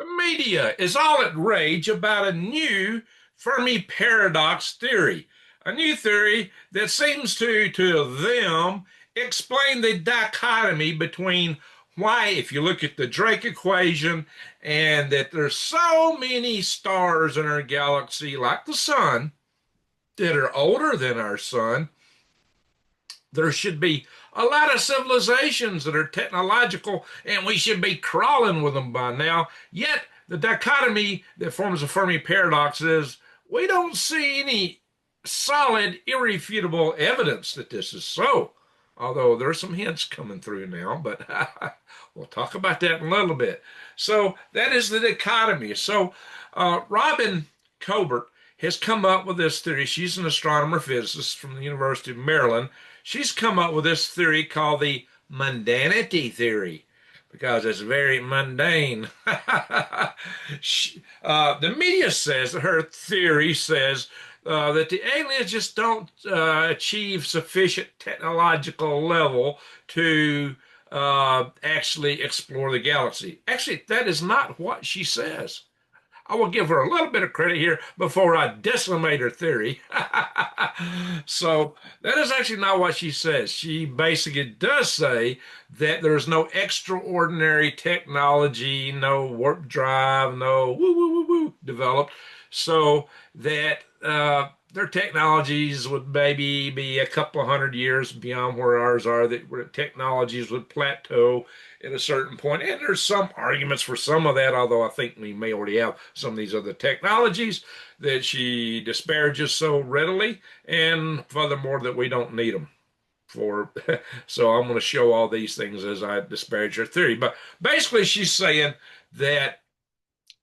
The media is all at rage about a new Fermi paradox theory, a new theory that seems to them, explain the dichotomy between why, if you look at the Drake equation, and that there's so many stars in our galaxy, like the sun, that are older than our sun, there should be a lot of civilizations that are technological, and we should be crawling with them by now. Yet, the dichotomy that forms the Fermi paradox is we don't see any solid, irrefutable evidence that this is so. Although there's some hints coming through now, but we'll talk about that in a little bit. So, that is the dichotomy. So, Robin Colbert has come up with this theory. She's an astronomer physicist from the University of Maryland. She's come up with this theory called the mundanity theory because it's very mundane. The media says that her theory says that the aliens just don't achieve sufficient technological level to actually explore the galaxy. Actually, that is not what she says. I will give her a little bit of credit here before I decimate her theory. So that is actually not what she says. She basically does say that there's no extraordinary technology, no warp drive, no woo woo woo woo developed, so that their technologies would maybe be a couple of hundred years beyond where ours are, that where technologies would plateau at a certain point. And there's some arguments for some of that, although I think we may already have some of these other technologies that she disparages so readily, and furthermore, that we don't need them for. So I'm going to show all these things as I disparage her theory. But basically, she's saying that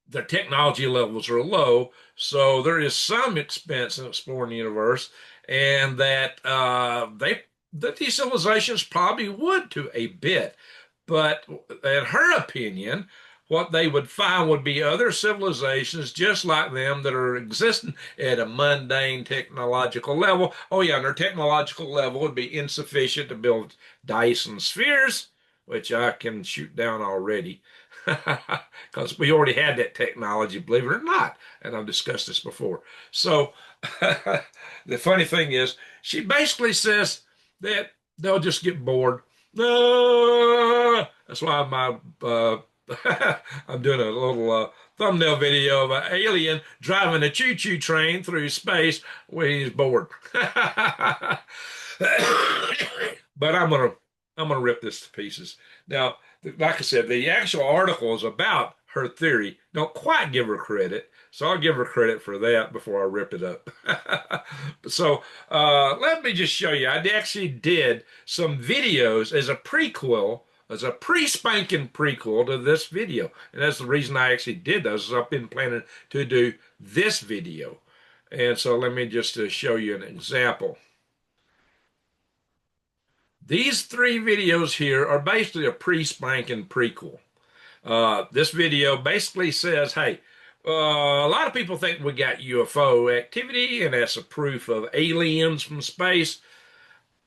the technology levels are low, so there is some expense in exploring the universe, and that these civilizations probably would to a bit. But in her opinion, what they would find would be other civilizations just like them that are existing at a mundane technological level. Oh yeah, and their technological level would be insufficient to build Dyson spheres, which I can shoot down already. Because we already had that technology, believe it or not, and I've discussed this before. So the funny thing is, she basically says that they'll just get bored. That's why I'm doing a little thumbnail video of an alien driving a choo-choo train through space when he's bored. But I'm gonna rip this to pieces. Now, like I said, the actual articles about her theory don't quite give her credit, so I'll give her credit for that before I rip it up. So let me just show you. I actually did some videos as a prequel, as a pre-spanking prequel to this video, and that's the reason I actually did those. Is I've been planning to do this video, and so let me just show you an example. These three videos here are basically a pre-spanking prequel. This video basically says, hey, a lot of people think we got UFO activity, and that's a proof of aliens from space.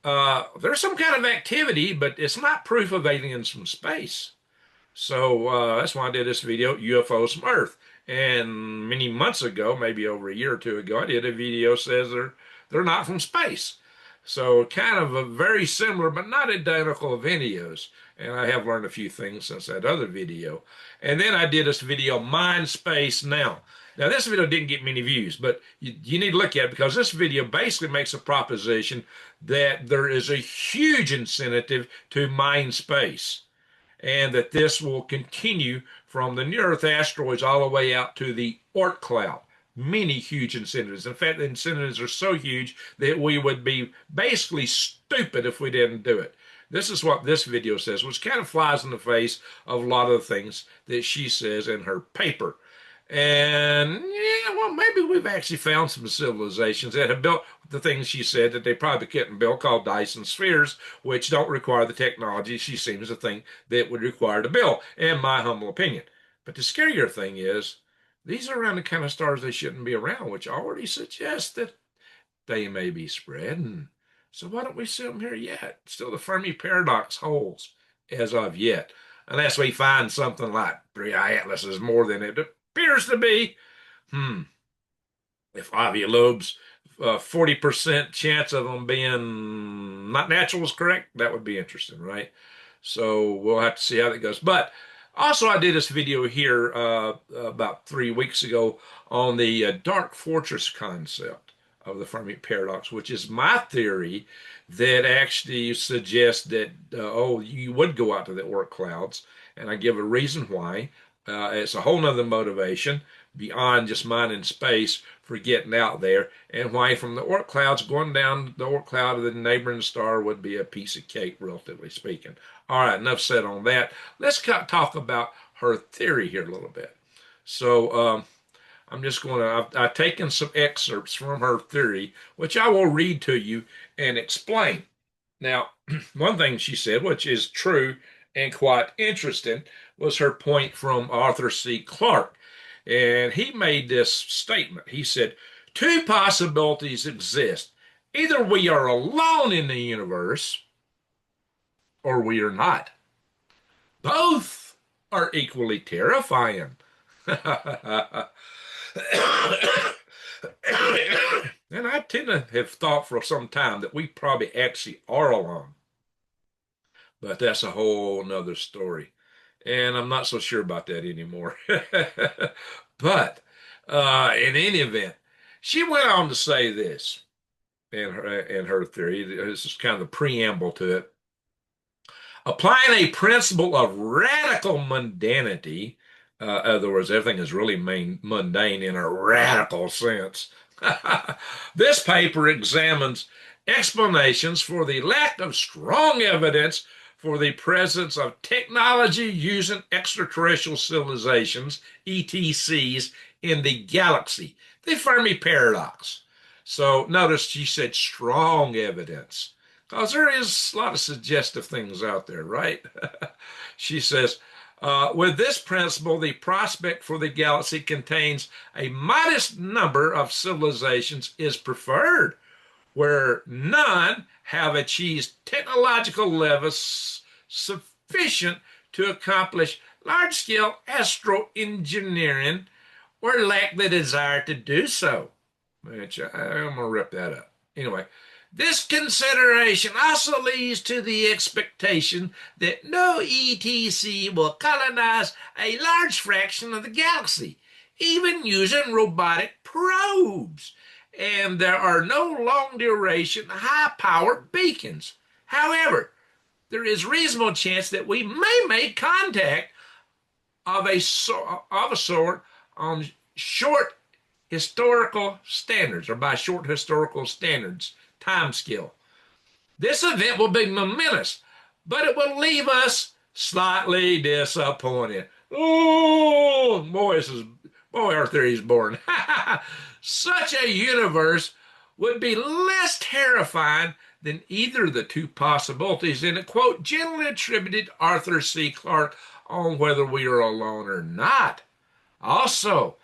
There's some kind of activity, but it's not proof of aliens from space. So that's why I did this video, UFOs from Earth. And many months ago, maybe over a year or two ago, I did a video says they're not from space. So kind of a very similar, but not identical videos. And I have learned a few things since that other video. And then I did this video, Mind Space Now. Now, this video didn't get many views, but you need to look at it because this video basically makes a proposition that there is a huge incentive to mine space, and that this will continue from the near-Earth asteroids all the way out to the Oort cloud. Many huge incentives. In fact, the incentives are so huge that we would be basically stupid if we didn't do it. This is what this video says, which kind of flies in the face of a lot of the things that she says in her paper. And yeah, well, maybe we've actually found some civilizations that have built the things she said that they probably couldn't build, called Dyson spheres, which don't require the technology she seems to think that would require to build, in my humble opinion. But the scarier thing is, these are around the kind of stars they shouldn't be around, which already suggests that they may be spreading. So why don't we see them here yet? Still, the Fermi paradox holds as of yet. unless we find something like three Atlas is more than it appears to be. Hmm. If Ivy lobes, 40% chance of them being not natural is correct, that would be interesting, right? So we'll have to see how that goes. But also, I did this video here about 3 weeks ago on the dark fortress concept of the Fermi paradox, which is my theory that actually suggests that, oh, you would go out to the Oort clouds. And I give a reason why. It's a whole nother motivation beyond just minding space for getting out there, and why from the Oort clouds going down the Oort cloud of the neighboring star would be a piece of cake, relatively speaking. All right, enough said on that. Let's talk about her theory here a little bit. So I'm just going to, I've taken some excerpts from her theory, which I will read to you and explain. Now, one thing she said, which is true and quite interesting, was her point from Arthur C. Clarke. And he made this statement. He said, two possibilities exist. Either we are alone in the universe or we are not. Both are equally terrifying. And I tend to have thought for some time that we probably actually are alone. But that's a whole nother story. And I'm not so sure about that anymore. But in any event, she went on to say this in her theory. This is kind of the preamble to it. Applying a principle of radical mundanity, in other words, everything is really mundane in a radical sense. This paper examines explanations for the lack of strong evidence for the presence of technology using extraterrestrial civilizations, ETCs, in the galaxy, the Fermi paradox. So notice she said strong evidence, because there is a lot of suggestive things out there, right? She says, with this principle, the prospect for the galaxy contains a modest number of civilizations is preferred, where none have achieved technological levels sufficient to accomplish large-scale astro engineering or lack the desire to do so. Which I'm going to rip that up. Anyway, this consideration also leads to the expectation that no ETC will colonize a large fraction of the galaxy, even using robotic probes. And there are no long duration, high powered beacons. However, there is reasonable chance that we may make contact of a sort on short historical standards, or by short historical standards, time scale. This event will be momentous, but it will leave us slightly disappointed. Oh, boy, our theory is born. Such a universe would be less terrifying than either of the two possibilities in a quote generally attributed Arthur C. Clarke on whether we are alone or not. Also,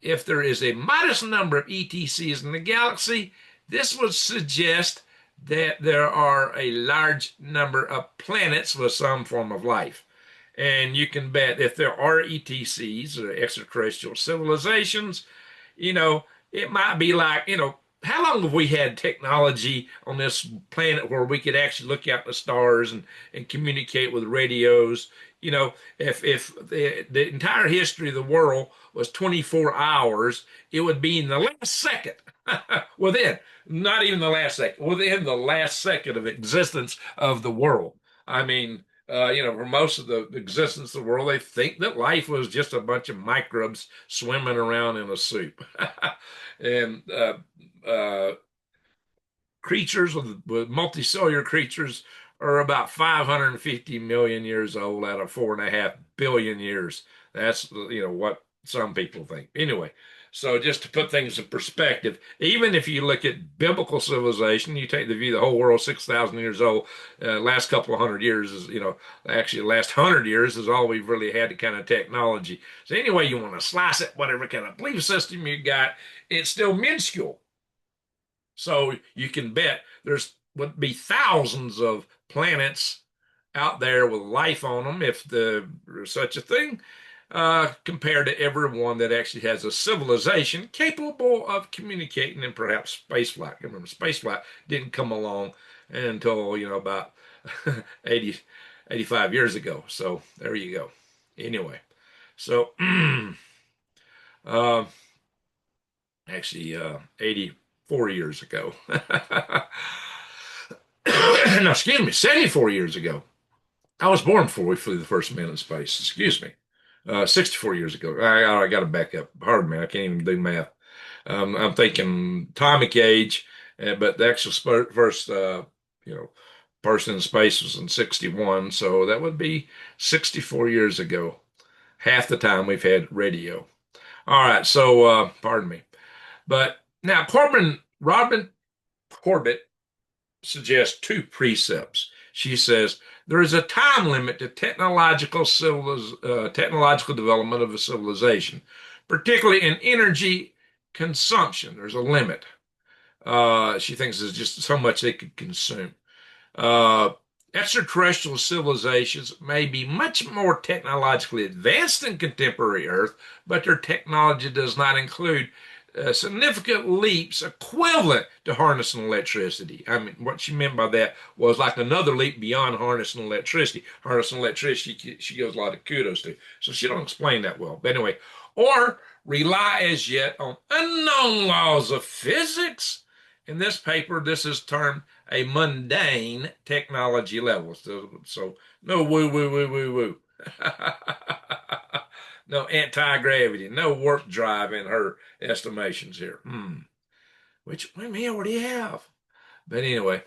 if there is a modest number of ETCs in the galaxy, this would suggest that there are a large number of planets with some form of life. And you can bet if there are ETCs, or extraterrestrial civilizations, you know, it might be like, how long have we had technology on this planet where we could actually look out the stars and communicate with radios? If the entire history of the world was 24 hours, it would be in the last second, within, not even the last second, within the last second of existence of the world. I mean, for most of the existence of the world, they think that life was just a bunch of microbes swimming around in a soup. And creatures with multicellular creatures are about 550 million years old out of 4.5 billion years. That's what some people think. Anyway, so just to put things in perspective, even if you look at biblical civilization, you take the view the whole world 6,000 years old. Last couple of hundred years is actually the last 100 years is all we've really had the kind of technology. So anyway, you want to slice it, whatever kind of belief system you got, it's still minuscule. So you can bet there's would be thousands of planets out there with life on them, if there's such a thing, compared to everyone that actually has a civilization capable of communicating in perhaps spaceflight. Remember, spaceflight didn't come along until, about 80, 85 years ago. So there you go. Anyway, so uh, actually 84 years ago. No, excuse me, 74 years ago. I was born before we flew the first man in space. Excuse me. 64 years ago. I got to back up. Pardon me. I can't even do math. I'm thinking atomic age, but the actual first, person in space was in 61. So that would be 64 years ago. Half the time we've had radio. All right. So, pardon me. But now Robin Corbett suggests two precepts. She says there is a time limit to technological development of a civilization, particularly in energy consumption. There's a limit. She thinks there's just so much they could consume. Uh, Extraterrestrial civilizations may be much more technologically advanced than contemporary Earth, but their technology does not include significant leaps equivalent to harnessing electricity. I mean, what she meant by that was like another leap beyond harnessing electricity. Harnessing electricity, she gives a lot of kudos to. So she don't explain that well. But anyway, or rely as yet on unknown laws of physics. In this paper, this is termed a mundane technology level. So no woo woo woo woo woo. No anti-gravity, no warp drive in her estimations here. Which we may already have. But anyway,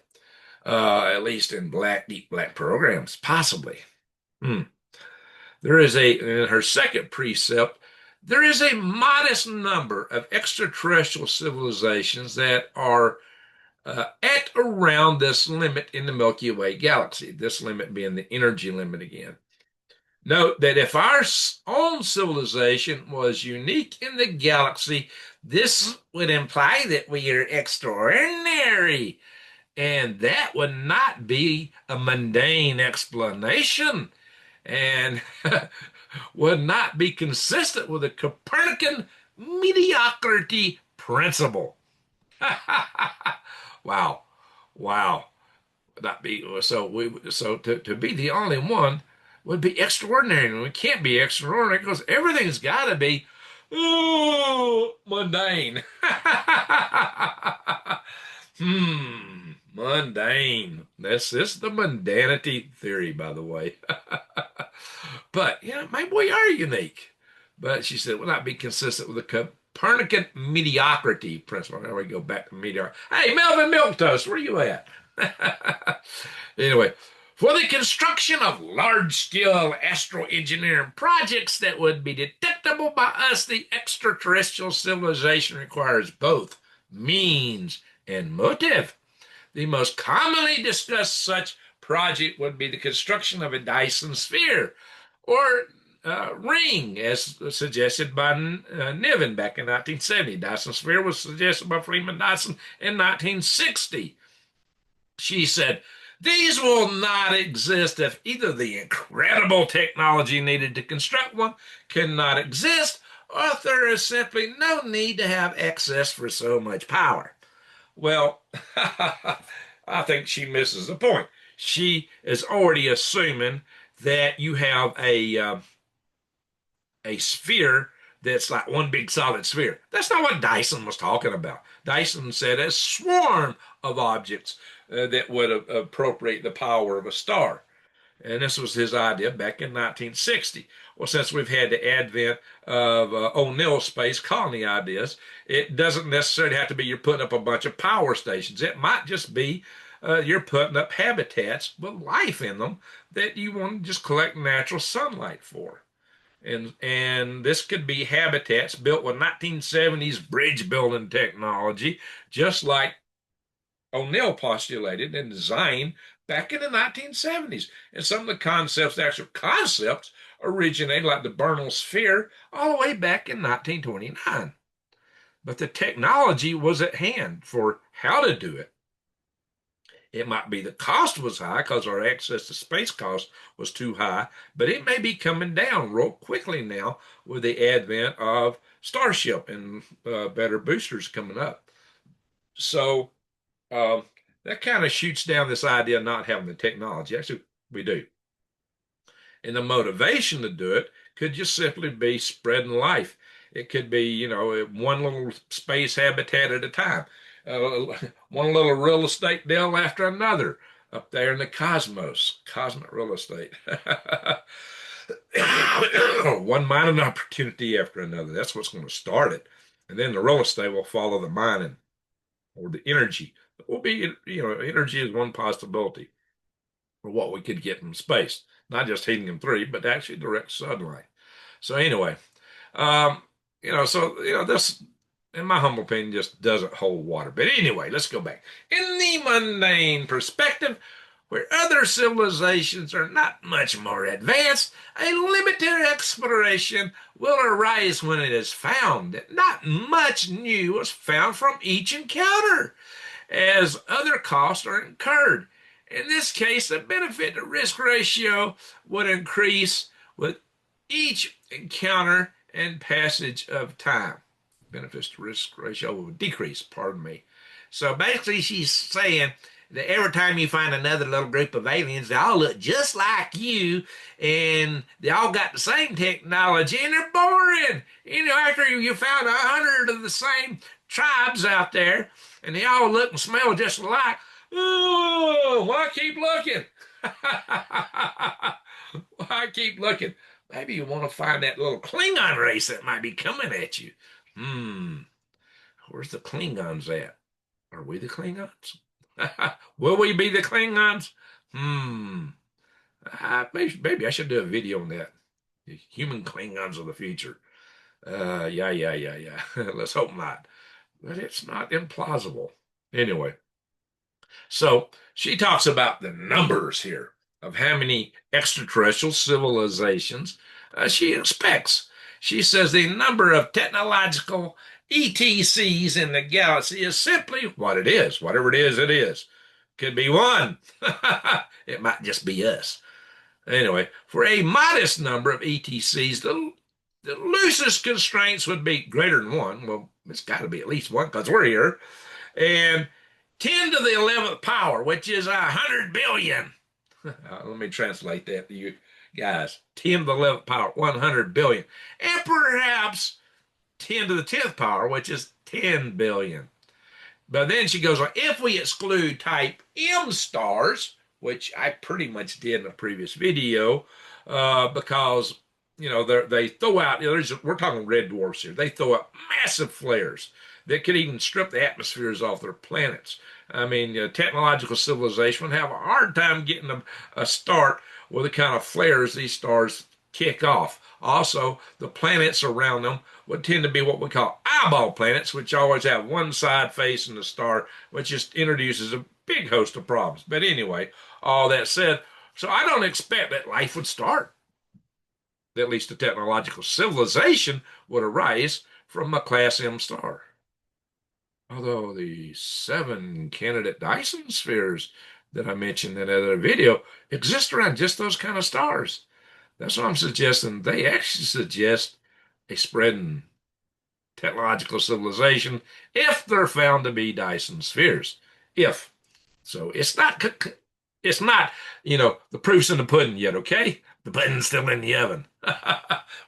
at least in deep black programs, possibly. Hmm. In her second precept, there is a modest number of extraterrestrial civilizations that are at around this limit in the Milky Way galaxy, this limit being the energy limit again. Note that if our own civilization was unique in the galaxy, this would imply that we are extraordinary, and that would not be a mundane explanation and would not be consistent with the Copernican mediocrity principle. Wow. Wow. Not be so we so to be the only one would be extraordinary. And we can't be extraordinary because everything's gotta be mundane. Mundane. This is the mundanity theory, by the way. But maybe we are unique. But she said, will not be consistent with the Copernican mediocrity principle. There we go back to mediocrity. Hey, Melvin Milktoast, where you at? Anyway, for the construction of large-scale astroengineering projects that would be detectable by us, the extraterrestrial civilization requires both means and motive. The most commonly discussed such project would be the construction of a Dyson sphere or ring, as suggested by Niven back in 1970. Dyson sphere was suggested by Freeman Dyson in 1960. She said, these will not exist if either the incredible technology needed to construct one cannot exist, or if there is simply no need to have access for so much power. Well, I think she misses the point. She is already assuming that you have a sphere that's like one big solid sphere. That's not what Dyson was talking about. Dyson said a swarm of objects that would appropriate the power of a star. And this was his idea back in 1960. Well, since we've had the advent of O'Neill space colony ideas, it doesn't necessarily have to be you're putting up a bunch of power stations. It might just be you're putting up habitats with life in them that you want to just collect natural sunlight for. And this could be habitats built with 1970s bridge building technology, just like O'Neill postulated and designed back in the 1970s. And some of the concepts, the actual concepts, originated like the Bernal sphere all the way back in 1929. But the technology was at hand for how to do it. It might be the cost was high because our access to space cost was too high, but it may be coming down real quickly now with the advent of Starship and better boosters coming up. So um, that kind of shoots down this idea of not having the technology. Actually, we do. And the motivation to do it could just simply be spreading life. It could be, one little space habitat at a time, one little real estate deal after another up there in the cosmos, cosmic real estate. One mining opportunity after another. That's what's going to start it. And then the real estate will follow the mining or the energy. It will be, energy is one possibility for what we could get from space, not just helium-3, but actually direct sunlight. So anyway, um, this, in my humble opinion, just doesn't hold water. But anyway, let's go back. In the mundane perspective, where other civilizations are not much more advanced, a limited exploration will arise when it is found that not much new was found from each encounter, as other costs are incurred. In this case, the benefit to risk ratio would increase with each encounter and passage of time. Benefits to risk ratio would decrease, pardon me. So basically, she's saying that every time you find another little group of aliens, they all look just like you, and they all got the same technology, and they're boring. After you found 100 of the same tribes out there, and they all look and smell just alike. Oh, why keep looking? Why keep looking? Maybe you want to find that little Klingon race that might be coming at you. Hmm, where's the Klingons at? Are we the Klingons? Will we be the Klingons? Hmm. Maybe I should do a video on that. The human Klingons of the future. Yeah. Let's hope not. But it's not implausible. Anyway, so she talks about the numbers here of how many extraterrestrial civilizations she expects. She says the number of technological ETCs in the galaxy is simply what it is. Whatever it is, it is. Could be one. It might just be us. Anyway, for a modest number of ETCs, the loosest constraints would be greater than one. Well, it's got to be at least one because we're here. And 10 to the 11th power, which is 100 billion. Let me translate that to you guys. 10 to the 11th power, 100 billion. And perhaps 10 to the 10th power, which is 10 billion. But then she goes on, if we exclude type M stars, which I pretty much did in a previous video, because they throw out, we're talking red dwarfs here. They throw out massive flares that could even strip the atmospheres off their planets. I mean, technological civilization would have a hard time getting a start with the kind of flares these stars kick off. Also, the planets around them would tend to be what we call eyeball planets, which always have one side facing the star, which just introduces a big host of problems. But anyway, all that said, so I don't expect that life would start. At least a technological civilization would arise from a Class M star. Although the 7 candidate Dyson spheres that I mentioned in that other video exist around just those kind of stars. That's what I'm suggesting. They actually suggest a spreading technological civilization if they're found to be Dyson spheres. If. So it's not, the proof's in the pudding yet, okay? The pudding's still in the oven.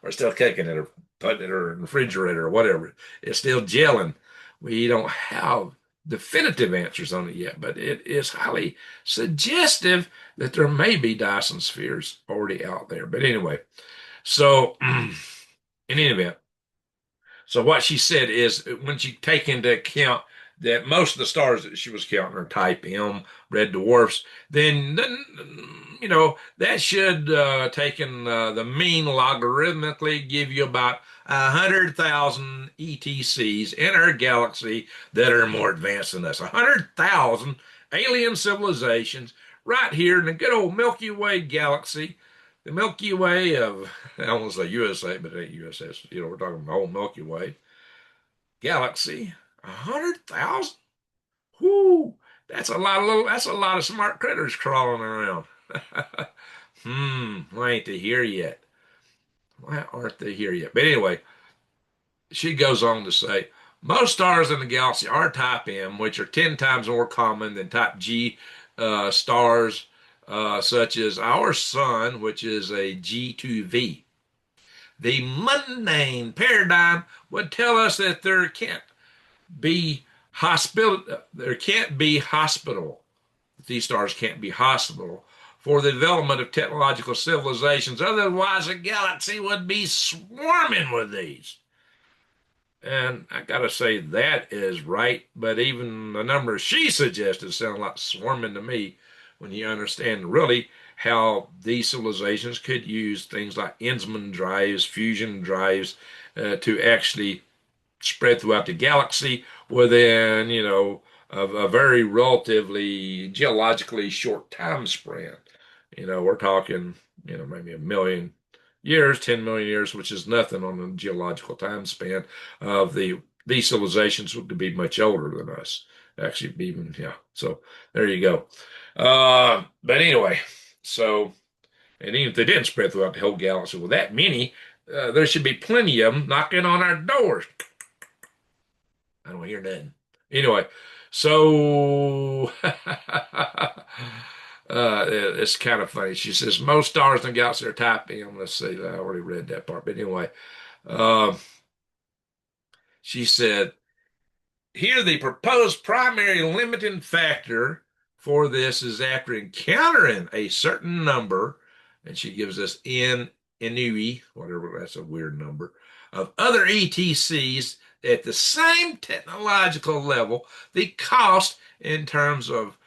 We're still cooking it or putting it in the refrigerator or whatever. It's still gelling. We don't have definitive answers on it yet, but it is highly suggestive that there may be Dyson spheres already out there. But anyway, so in any event, so what she said is when you take into account that most of the stars that she was counting are type M, red dwarfs, then that should taken the mean logarithmically give you about 100,000 ETCs in our galaxy that are more advanced than us. 100,000 alien civilizations right here in the good old Milky Way galaxy. The Milky Way of, I almost say USA, but it ain't USS. We're talking the whole Milky Way galaxy. 100,000? Whoo! That's a lot of smart critters crawling around. Why ain't they here yet? Why aren't they here yet? But anyway, she goes on to say, most stars in the galaxy are type M, which are 10 times more common than type G stars, such as our sun, which is a G2V. The mundane paradigm would tell us that be there can't be hospital. These stars can't be hospital for the development of technological civilizations. Otherwise, a galaxy would be swarming with these. And I gotta say that is right, but even the numbers she suggested sound like swarming to me when you understand really how these civilizations could use things like Enzman drives, fusion drives, to actually spread throughout the galaxy within, a very relatively geologically short time span. We're talking, maybe a million years, 10 million years, which is nothing on the geological time span of these civilizations would be much older than us. Actually, be even, yeah. So there you go. But anyway, so, and even if they didn't spread throughout the whole galaxy with that many, there should be plenty of them knocking on our doors. I don't hear nothing. Anyway, so it's kind of funny. She says most stars in the galaxy are type M. Let's see, I already read that part. But anyway, uh, she said here the proposed primary limiting factor for this is after encountering a certain number, and she gives us N Inui, whatever, that's a weird number, of other ETCs at the same technological level, the cost in terms of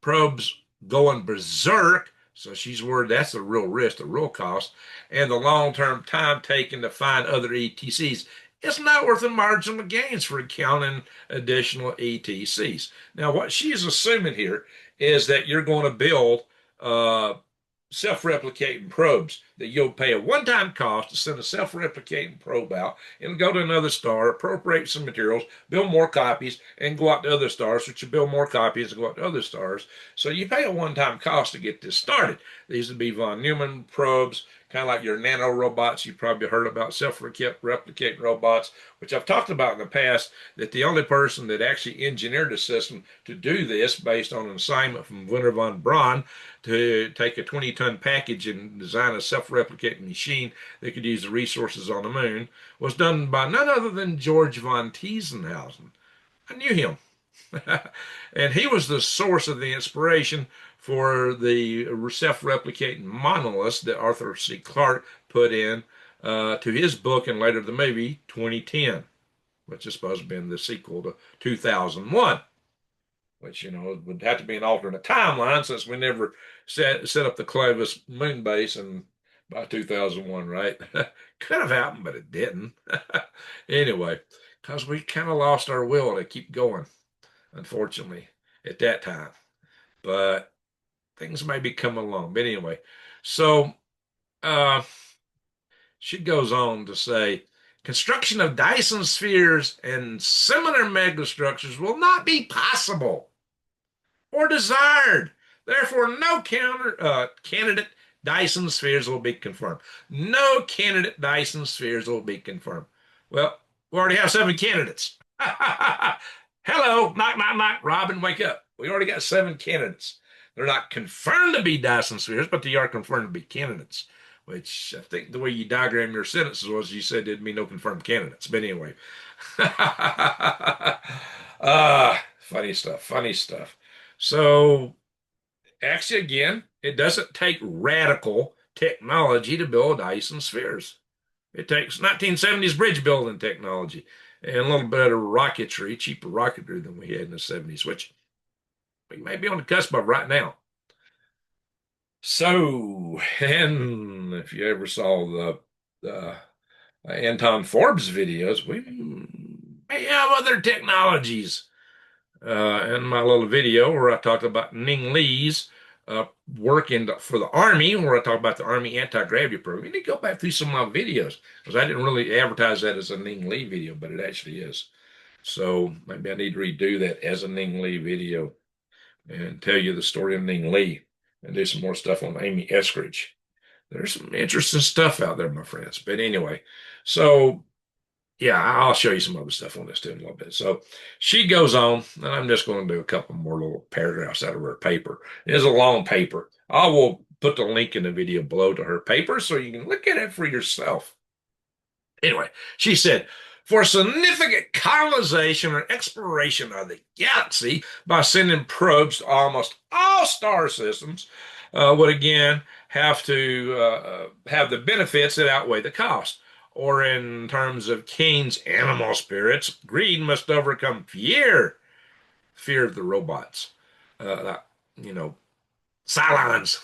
probes going berserk. So she's worried that's the real risk, the real cost, and the long-term time taken to find other ETCs. It's not worth the marginal gains for counting additional ETCs. Now, what she's assuming here is that you're going to build self-replicating probes, that you'll pay a one-time cost to send a self-replicating probe out. It'll go to another star, appropriate some materials, build more copies, and go out to other stars, which you build more copies and go out to other stars. So you pay a one-time cost to get this started. These would be von Neumann probes, kind of like your nano robots. You probably heard about self-replicating robots, which I've talked about in the past, that the only person that actually engineered a system to do this based on an assignment from Wernher von Braun to take a 20-ton package and design a self-replicating machine that could use the resources on the moon was done by none other than George von Tiesenhausen. I knew him. And he was the source of the inspiration for the self-replicating monoliths that Arthur C. Clarke put in to his book and later the movie 2010, which is supposed to be the sequel to 2001, which, would have to be an alternate timeline since we never set up the Clovis moon base and by 2001, right? Could have happened, but it didn't. Anyway, because we kind of lost our will to keep going, unfortunately, at that time. But things may be coming along. But anyway, so uh, she goes on to say, construction of Dyson spheres and similar megastructures will not be possible or desired. Therefore, no candidate Dyson spheres will be confirmed. No candidate Dyson spheres will be confirmed. Well, we already have 7 candidates. Hello, knock, knock, knock. Robin, wake up. We already got 7 candidates. They're not confirmed to be Dyson spheres, but they are confirmed to be candidates, which I think the way you diagram your sentences was you said there'd be no confirmed candidates. But anyway. Funny stuff, funny stuff. So, actually, again, it doesn't take radical technology to build Dyson spheres. It takes 1970s bridge building technology and a little bit of rocketry, cheaper rocketry than we had in the 70s, which we may be on the cusp of right now. So, and if you ever saw the Anton Forbes videos, we may have other technologies. In my little video where I talked about Ning Lee's work for the Army, where I talk about the Army anti-gravity program. You need to go back through some of my videos because I didn't really advertise that as a Ning Lee video, but it actually is. So maybe I need to redo that as a Ning Lee video. and tell you the story of Ning Lee and do some more stuff on Amy Eskridge. There's some interesting stuff out there, my friends. But anyway, so yeah, I'll show you some other stuff on this too in a little bit. So she goes on, and I'm just going to do a couple more little paragraphs out of her paper. It is a long paper. I will put the link in the video below to her paper so you can look at it for yourself. Anyway, she said, for significant colonization or exploration of the galaxy by sending probes to almost all star systems, would again have to have the benefits that outweigh the cost. Or in terms of King's animal spirits, greed must overcome fear of the robots. Like, you know, Cylons.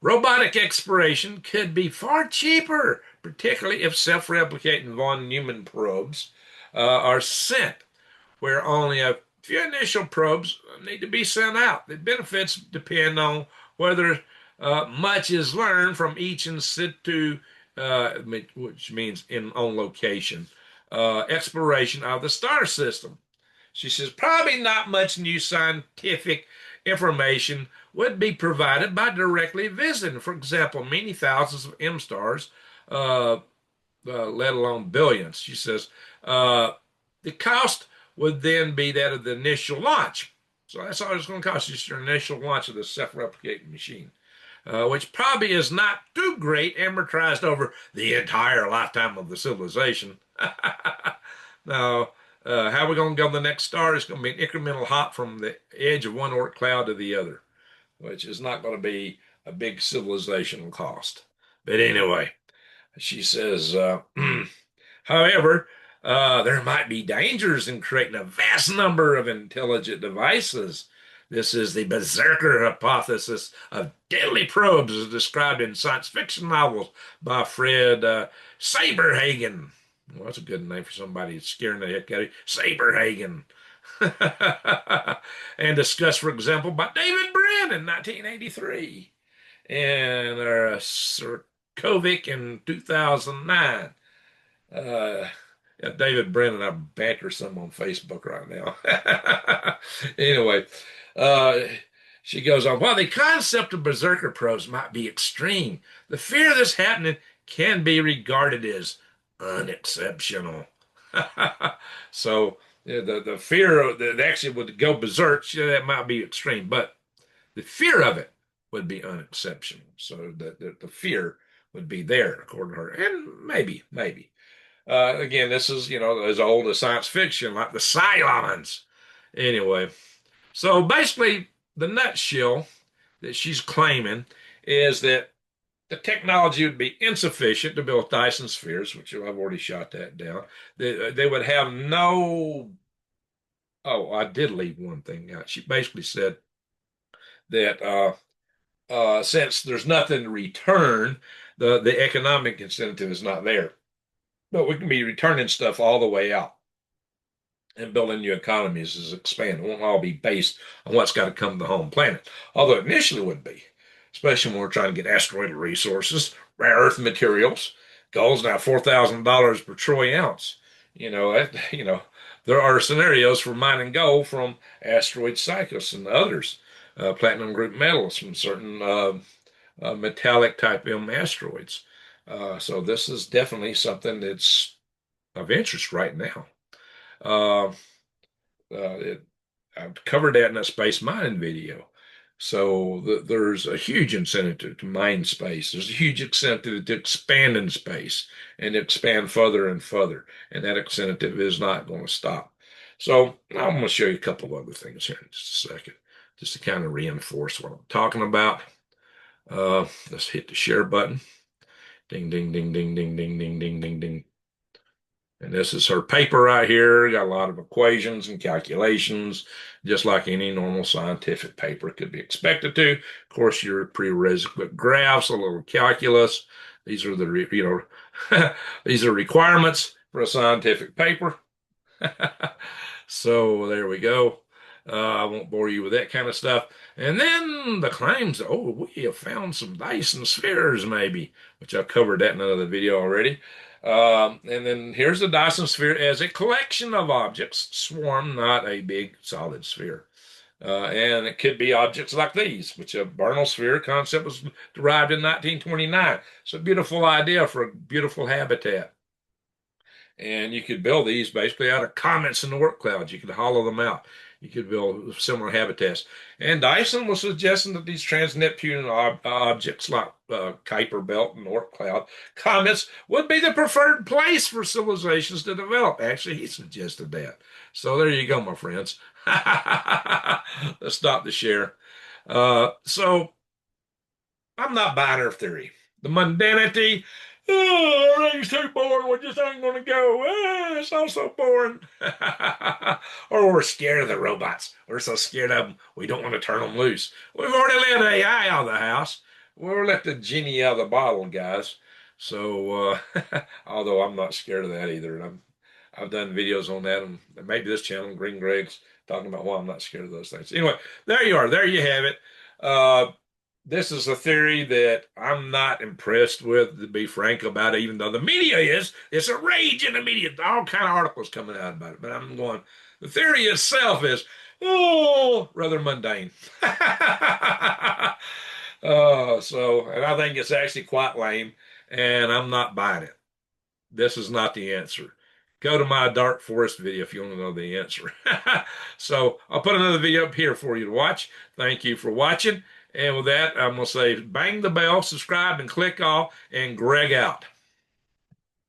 Robotic exploration could be far cheaper, particularly if self-replicating von Neumann probes are sent, where only a few initial probes need to be sent out. The benefits depend on whether much is learned from each in situ, which means in on location, exploration of the star system. She says probably not much new scientific information would be provided by directly visiting. For example, many thousands of M stars, let alone billions. She says the cost would then be that of the initial launch. So that's all it's going to cost, just your initial launch of the self-replicating machine, which probably is not too great amortized over the entire lifetime of the civilization. Now, how are we going to go to the next star? It's going to be an incremental hop from the edge of one Oort cloud to the other, which is not going to be a big civilizational cost. But anyway, she says, however, there might be dangers in creating a vast number of intelligent devices. This is the berserker hypothesis of deadly probes, as described in science fiction novels by Fred Saberhagen. Well, that's a good name for somebody scaring the heck out of you. Saberhagen. And discussed, for example, by David Brin in 1983 and Sirkovic in 2009. Uh, yeah, David Brennan, I banter some on Facebook right now. Anyway, uh, she goes on. While the concept of berserker probes might be extreme, the fear of this happening can be regarded as unexceptional. So yeah, the fear that actually would go berserk, yeah, that might be extreme, but the fear of it would be unexceptional. So the fear would be there, according to her, and maybe. Again, this is, as old as science fiction, like the Cylons. Anyway, so basically, the nutshell that she's claiming is that the technology would be insufficient to build Dyson spheres, which I've already shot that down. They would have no. Oh, I did leave one thing out. She basically said that since there's nothing to return, the economic incentive is not there. But we can be returning stuff all the way out and building new economies as expand. It won't all be based on what's got to come to the home planet, although initially would be, especially when we're trying to get asteroidal resources, rare earth materials. Gold's now $4,000 per troy ounce. There are scenarios for mining gold from asteroid Cycus and others, platinum group metals from certain metallic type M asteroids. So this is definitely something that's of interest right now. Uh, I've covered that in a space mining video. So there's a huge incentive to mine space. There's a huge incentive to expand in space and expand further and further. And that incentive is not going to stop. So I'm going to show you a couple of other things here in just a second, just to kind of reinforce what I'm talking about. Let's hit the share button. Ding, ding, ding, ding, ding, ding, ding, ding, ding, ding. And this is her paper right here. Got a lot of equations and calculations, just like any normal scientific paper could be expected to. Of course, your prerequisite graphs, a little calculus. These are these are requirements for a scientific paper. So there we go. I won't bore you with that kind of stuff. And then the claims, oh, we have found some Dyson spheres, maybe, which I've covered that in another video already. And then here's the Dyson sphere as a collection of objects, swarm, not a big solid sphere. And it could be objects like these, which a Bernal sphere concept was derived in 1929. It's a beautiful idea for a beautiful habitat. And you could build these basically out of comets in the work clouds. You could hollow them out. You could build similar habitats. And Dyson was suggesting that these trans-Neptunian objects like Kuiper Belt and Oort cloud comets would be the preferred place for civilizations to develop. Actually, he suggested that. So there you go, my friends. Let's stop the share. So I'm not buying her theory. The mundanity, oh, everything's too boring. We just ain't gonna go. It's all so boring. Or we're scared of the robots. We're so scared of them, we don't want to turn them loose. We've already let AI out of the house. We'll let the genie out of the bottle, guys. So, although I'm not scared of that either, and I've done videos on that, and maybe this channel, Green Greg's, talking about why I'm not scared of those things. Anyway, there you are. There you have it. This is a theory that I'm not impressed with, to be frank about it, even though the media is. It's a rage in the media. All kind of articles coming out about it. But I'm going, the theory itself is, oh, rather mundane. And I think it's actually quite lame, and I'm not buying it. This is not the answer. Go to my Dark Forest video if you want to know the answer. So I'll put another video up here for you to watch. Thank you for watching. And with that, I'm going to say bang the bell, subscribe, and click off, and Greg out.